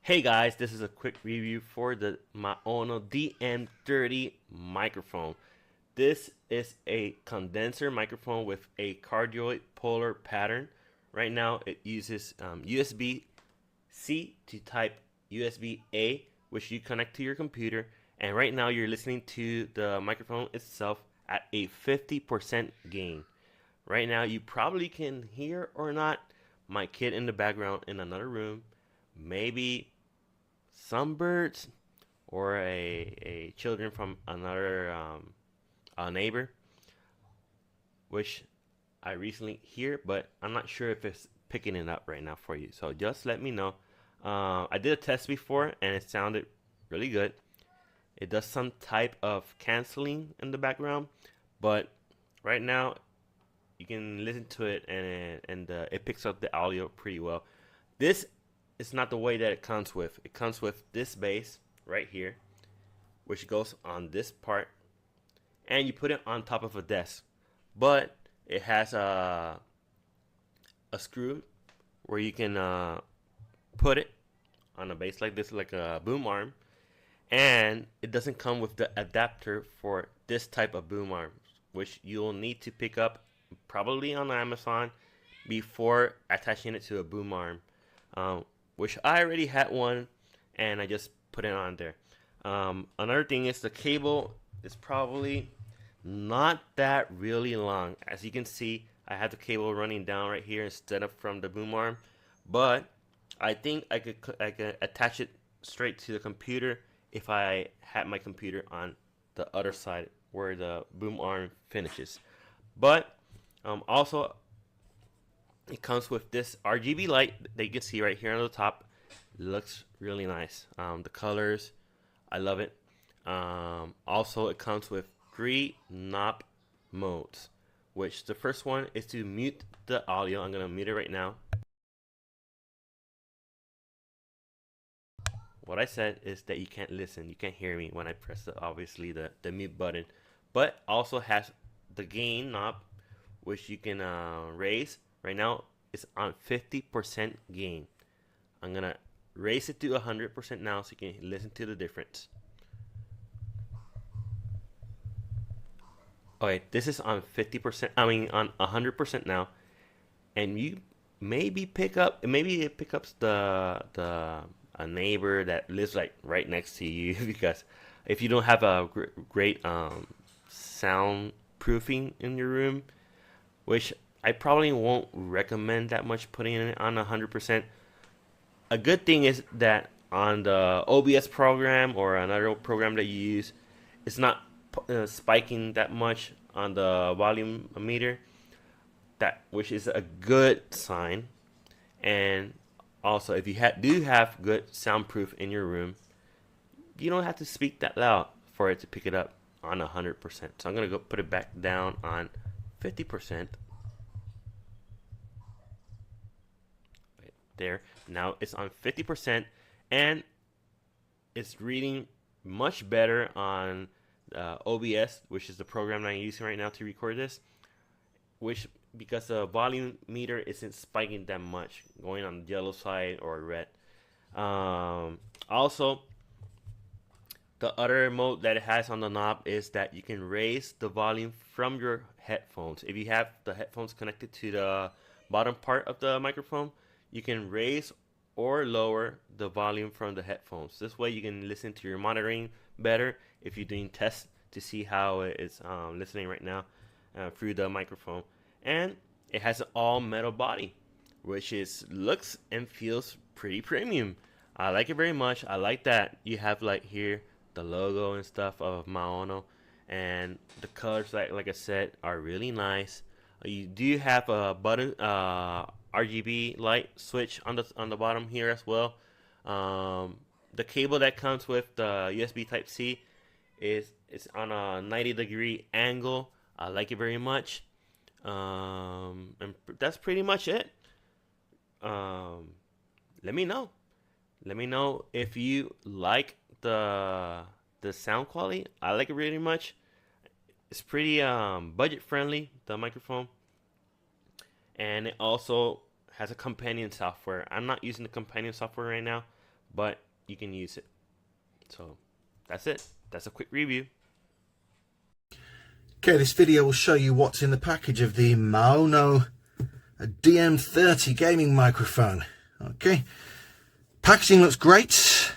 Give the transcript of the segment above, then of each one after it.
Hey guys, this is a quick review for the MAONO DM30 microphone. This is a condenser microphone with a cardioid polar pattern. Right now it uses USB-C to type USB-A, which you connect to your computer. And right now you're listening to the microphone itself at a 50% gain. Right now you probably can hear or not my kid in the background in another room, maybe some birds or a children from another a neighbor, which I recently hear, but I'm not sure if it's picking it up right now for you. So just let me know. I did a test before and it sounded really good. It does some type of canceling in the background, but right now you can listen to it and it picks up the audio pretty well. This is not the way that it comes with. It comes with this bass right here, which goes on this part, and you put it on top of a desk. But it has a screw where you can put it on a bass like this, like a boom arm, and it doesn't come with the adapter for this type of boom arm, which you'll need to pick up probably on Amazon before attaching it to a boom arm, which I already had one and I just put it on there. Another thing is the cable is probably not that really long. As you can see, I have the cable running down right here instead of from the boom arm, but I think I could attach it straight to the computer if I had my computer on the other side where the boom arm finishes. But also it comes with this RGB light that you can see right here on the top. It looks really nice. The colors, I love it. Also, it comes with 3 knob modes, which the first one is to mute the audio. I'm gonna mute it right now. What I said is that you can't listen, you can't hear me when I press obviously the mute button, but also has the gain knob, which you can raise. Right now it's on 50% gain. I'm gonna raise it to 100% now so you can listen to the difference. Okay, this is on 50%, I mean on 100% now, and you maybe maybe it picks up the a neighbor that lives like right next to you because if you don't have a great sound proofing in your room, which I probably won't recommend that much putting it on 100%. A good thing is that on the OBS program or another program that you use, it's not spiking that much on the volume meter, that which is a good sign. And also, if you do have good soundproof in your room, you don't have to speak that loud for it to pick it up on 100%. So I'm gonna go put it back down on 50%. Right there. Now it's on 50%, and it's reading much better on OBS, which is the program that I'm using right now to record this. Which because the volume meter isn't spiking that much, going on the yellow side or red. Also, the other mode that it has on the knob is that you can raise the volume from your headphones. If you have the headphones connected to the bottom part of the microphone, you can raise or lower the volume from the headphones. This way you can listen to your monitoring better if you're doing tests to see how it is listening right now through the microphone. And it has an all metal body, which looks and feels pretty premium. I like it very much. I like that you have like here the logo and stuff of MAONO, and the colors, like I said, are really nice. You do have a button RGB light switch on the bottom here as well. The cable that comes with the USB Type C is on a 90-degree angle. I like it very much. And that's pretty much it. Let me know. Let me know if you like the sound quality. I like it really much. It's pretty budget friendly, the microphone, and it also has a companion software. I'm not using the companion software right now, but you can use it. So that's it. That's a quick review. Okay, this video will show you what's in the package of the MAONO DM30 gaming microphone. Okay, packaging looks great.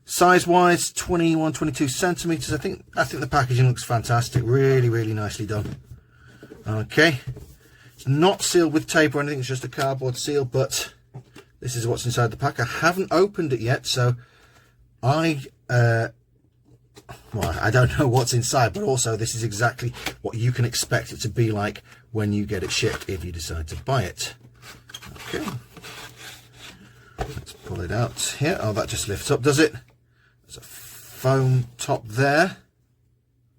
Size-wise, 21-22 centimeters. I think the packaging looks fantastic. Really nicely done. Okay, it's not sealed with tape or anything. It's just a cardboard seal, but this is what's inside the pack. I haven't opened it yet, so well, I don't know what's inside, but also this is exactly what you can expect it to be like when you get it shipped, if you decide to buy it. Okay, let's pull it out here. Oh, that just lifts up, does it? There's a foam top there.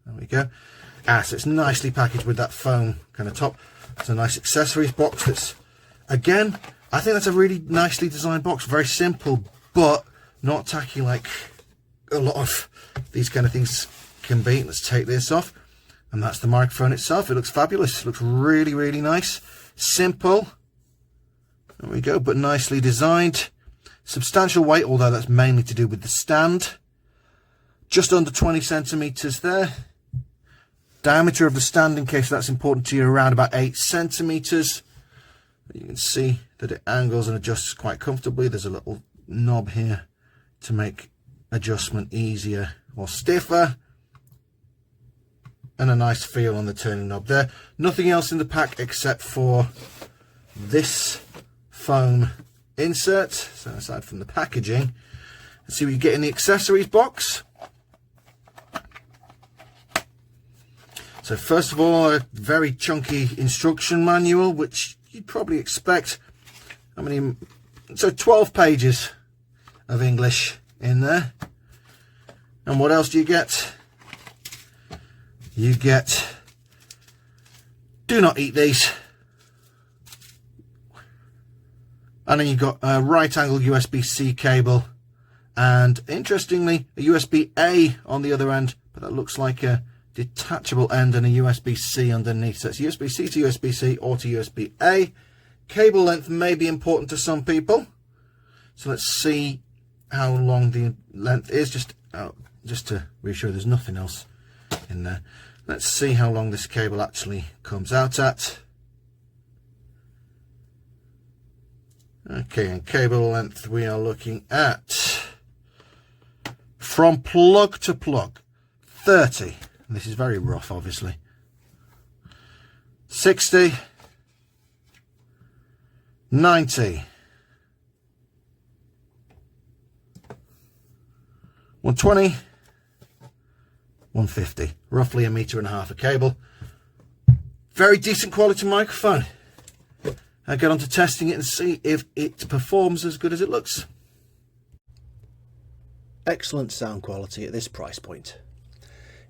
There we go. So it's nicely packaged with that foam kind of top. It's a nice accessories box. That's, again, I think that's a really nicely designed box. Very simple, but not tacky like a lot of these kind of things can be. Let's take this off, and that's the microphone itself. It looks fabulous. It looks really nice. Simple. There we go, but nicely designed. Substantial weight, although that's mainly to do with the stand. Just under 20 centimeters there. Diameter of the stand, in case that's important to you, around about 8 centimeters. You can see that it angles and adjusts quite comfortably. There's a little knob here to make adjustment easier or stiffer, and a nice feel on the turning knob there. Nothing else in the pack except for this foam insert. So aside from the packaging, let's see what you get in the accessories box. So first of all, a very chunky instruction manual, which you'd probably expect. So 12 pages of English in there. And what else do you get? You get do not eat these. And then you've got a right angle USB-C cable, and interestingly a USB-A on the other end, but that looks like a detachable end, and a USB-C underneath. So it's USB-C to USB-C or to USB-A. Cable length may be important to some people, so let's see how long the length is, just to reassure there's nothing else in there. Let's see how long this cable actually comes out at. Okay, and cable length we are looking at, from plug to plug, 30. And this is very rough, obviously. 60, 90, 120, 150. Roughly 1.5 meters of cable. Very decent quality microphone. I'll get on to testing it and see if it performs as good as it looks. Excellent sound quality at this price point.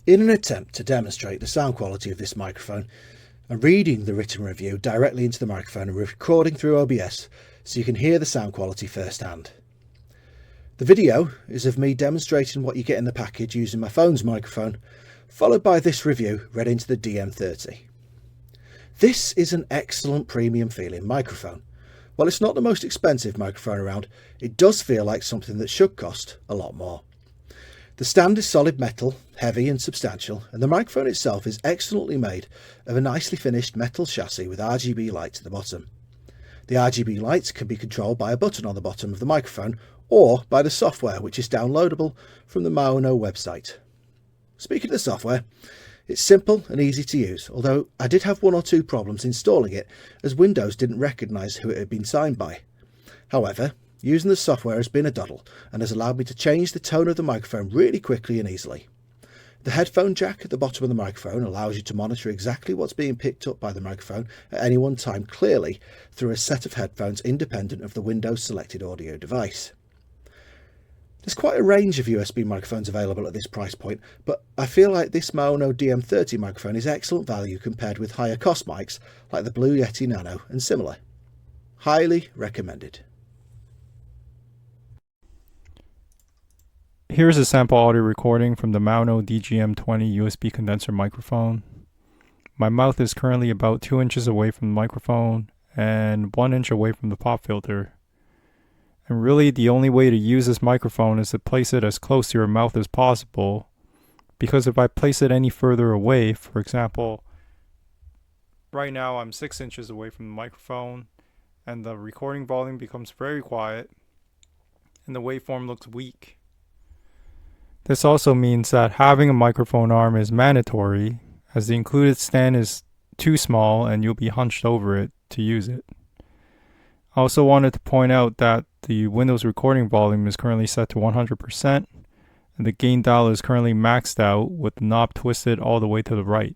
In an attempt to demonstrate the sound quality of this microphone, I'm reading the written review directly into the microphone and recording through OBS so you can hear the sound quality firsthand. The video is of me demonstrating what you get in the package using my phone's microphone, followed by this review read into the DM30. This is an excellent premium feeling microphone. While it's not the most expensive microphone around, it does feel like something that should cost a lot more. The stand is solid metal, heavy and substantial, and the microphone itself is excellently made of a nicely finished metal chassis with RGB lights at the bottom. The RGB lights can be controlled by a button on the bottom of the microphone or by the software, which is downloadable from the MAONO website. Speaking of the software, it's simple and easy to use, although I did have 1 or 2 problems installing it as Windows didn't recognise who it had been signed by. However, using the software has been a doddle and has allowed me to change the tone of the microphone really quickly and easily. The headphone jack at the bottom of the microphone allows you to monitor exactly what's being picked up by the microphone at any one time clearly through a set of headphones independent of the Windows selected audio device. There's quite a range of USB microphones available at this price point, but I feel like this MAONO DM30 microphone is excellent value compared with higher cost mics like the Blue Yeti Nano and similar. Highly recommended. Here's a sample audio recording from the MAONO DGM20 USB condenser microphone. My mouth is currently about 2 inches away from the microphone and 1 inch away from the pop filter. And really, the only way to use this microphone is to place it as close to your mouth as possible. Because if I place it any further away, for example, right now I'm 6 inches away from the microphone, and the recording volume becomes very quiet, and the waveform looks weak. This also means that having a microphone arm is mandatory, as the included stand is too small and you'll be hunched over it to use it. I also wanted to point out that the Windows recording volume is currently set to 100%, and the gain dial is currently maxed out with the knob twisted all the way to the right.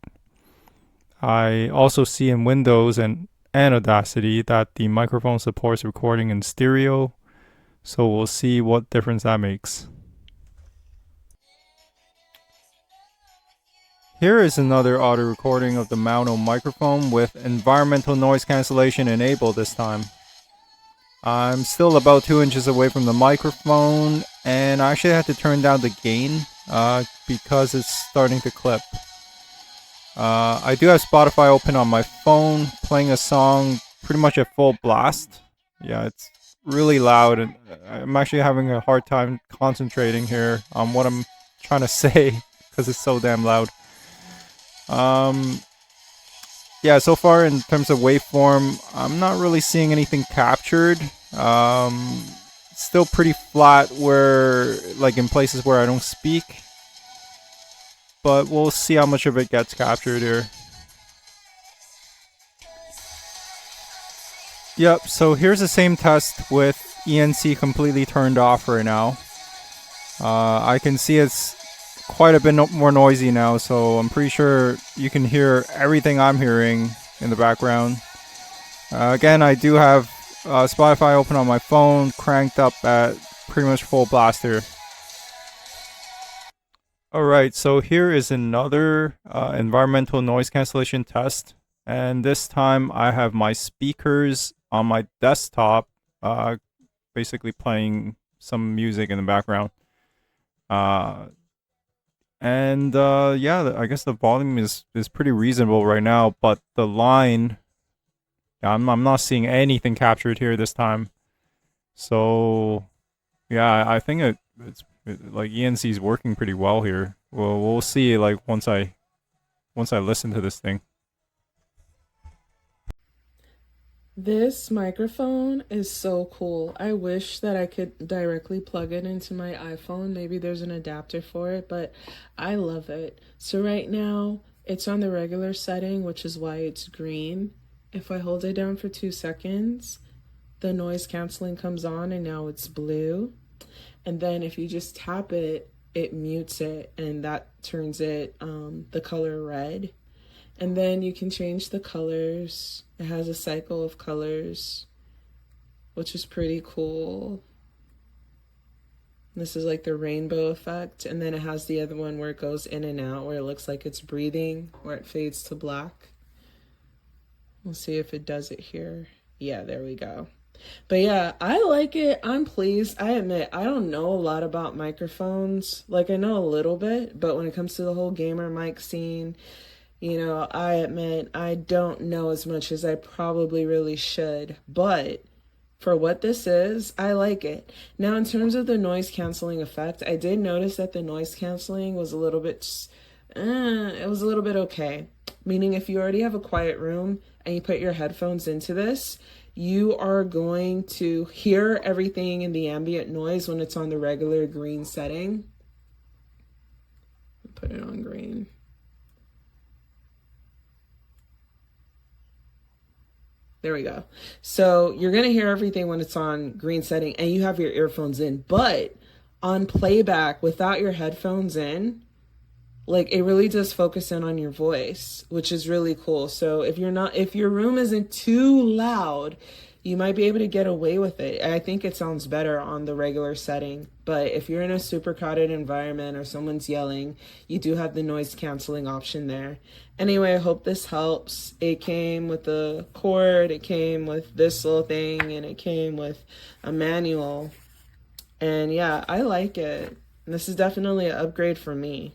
I also see in Windows and Audacity that the microphone supports recording in stereo, so we'll see what difference that makes. Here is another audio recording of the MAONO microphone with environmental noise cancellation enabled this time. I'm still about 2 inches away from the microphone, and I actually had to turn down the gain because it's starting to clip. I do have Spotify open on my phone, playing a song pretty much at full blast. Yeah, it's really loud, and I'm actually having a hard time concentrating here on what I'm trying to say because it's so damn loud. Yeah, so far in terms of waveform, I'm not really seeing anything captured. Still pretty flat where, like in places where I don't speak. But we'll see how much of it gets captured here. Yep, so here's the same test with ENC completely turned off right now. I can see it's quite a bit more noisy now, so I'm pretty sure you can hear everything I'm hearing in the background. Again, I do have Spotify open on my phone, cranked up at pretty much full blast here. Alright, so here is another environmental noise cancellation test, and this time I have my speakers on my desktop basically playing some music in the background. Yeah, I guess the volume is pretty reasonable right now, but the line, I'm not seeing anything captured here this time. So yeah, I think it's like ENC is working pretty well here. Well, we'll see like once I listen to this thing. This microphone is so cool. I wish that I could directly plug it into my iPhone. Maybe there's an adapter for it, but I love it. So right now, it's on the regular setting, which is why it's green. If I hold it down for 2 seconds, the noise canceling comes on and now it's blue. And then if you just tap it, it mutes it and that turns it the color red. And then you can change the colors. It has a cycle of colors, which is pretty cool. This is like the rainbow effect. And then it has the other one where it goes in and out, where it looks like it's breathing, where it fades to black. We'll see if it does it here. Yeah, there we go. But yeah, I like it. I'm pleased. I admit, I don't know a lot about microphones. Like, I know a little bit, but when it comes to the whole gamer mic scene, you know, I admit I don't know as much as I probably really should, but for what this is, I like it. Now, in terms of the noise canceling effect, I did notice that the noise canceling was a little bit, it was a little bit okay. Meaning if you already have a quiet room and you put your headphones into this, you are going to hear everything in the ambient noise when it's on the regular green setting. Put it on green. There we go. So you're going to hear everything when it's on green setting and you have your earphones in. But on playback without your headphones in, like it really does focus in on your voice, which is really cool. So if your room isn't too loud, you might be able to get away with it. I think it sounds better on the regular setting. But if you're in a super crowded environment or someone's yelling, you do have the noise canceling option there. Anyway, I hope this helps. It came with a cord, it came with this little thing, and it came with a manual. And yeah, I like it. This is definitely an upgrade for me.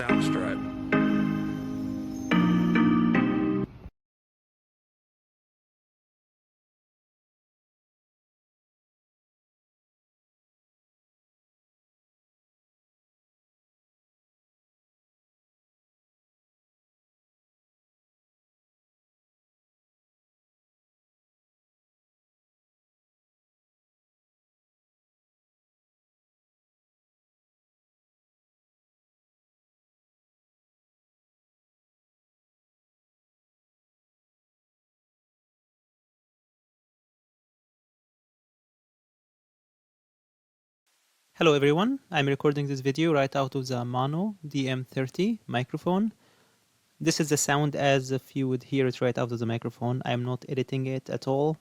sound strut. Hello everyone, I'm recording this video right out of the MAONO DM30 microphone. This is the sound as if you would hear it right out of the microphone. I'm not editing it at all.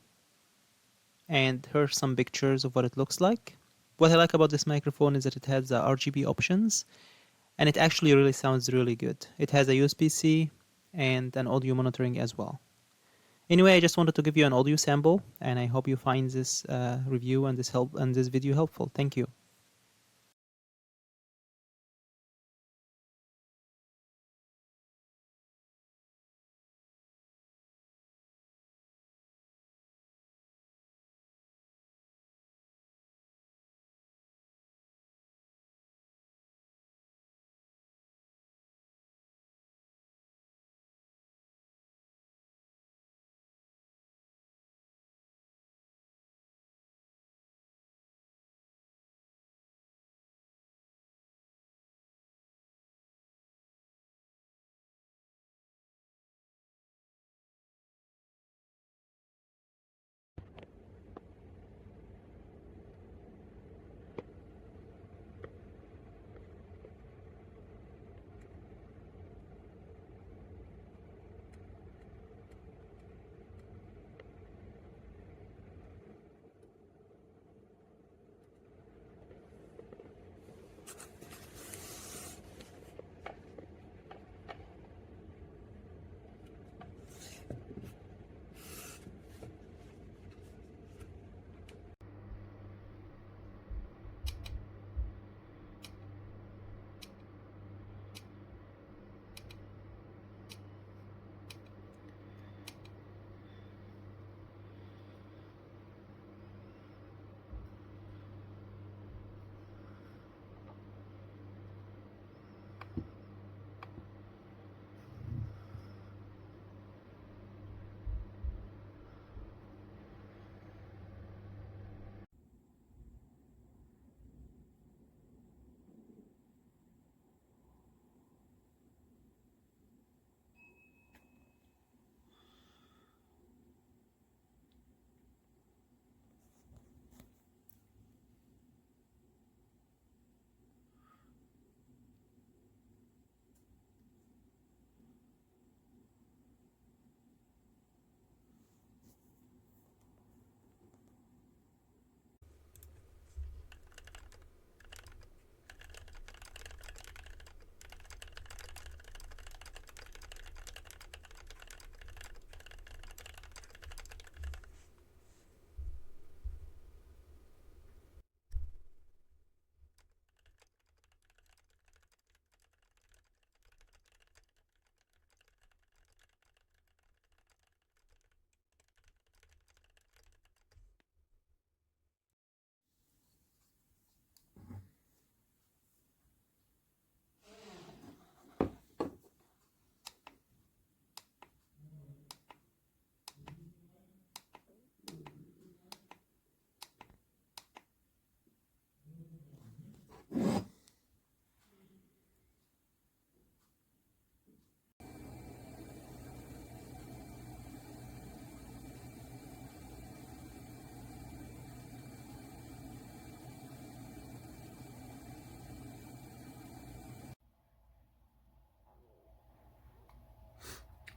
And here's some pictures of what it looks like. What I like about this microphone is that it has the RGB options and it actually really sounds really good. It has a USB-C and an audio monitoring as well. Anyway, I just wanted to give you an audio sample and I hope you find this review and this video helpful. Thank you.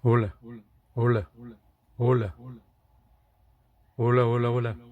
Hola, hola, hola, hola, hola, hola.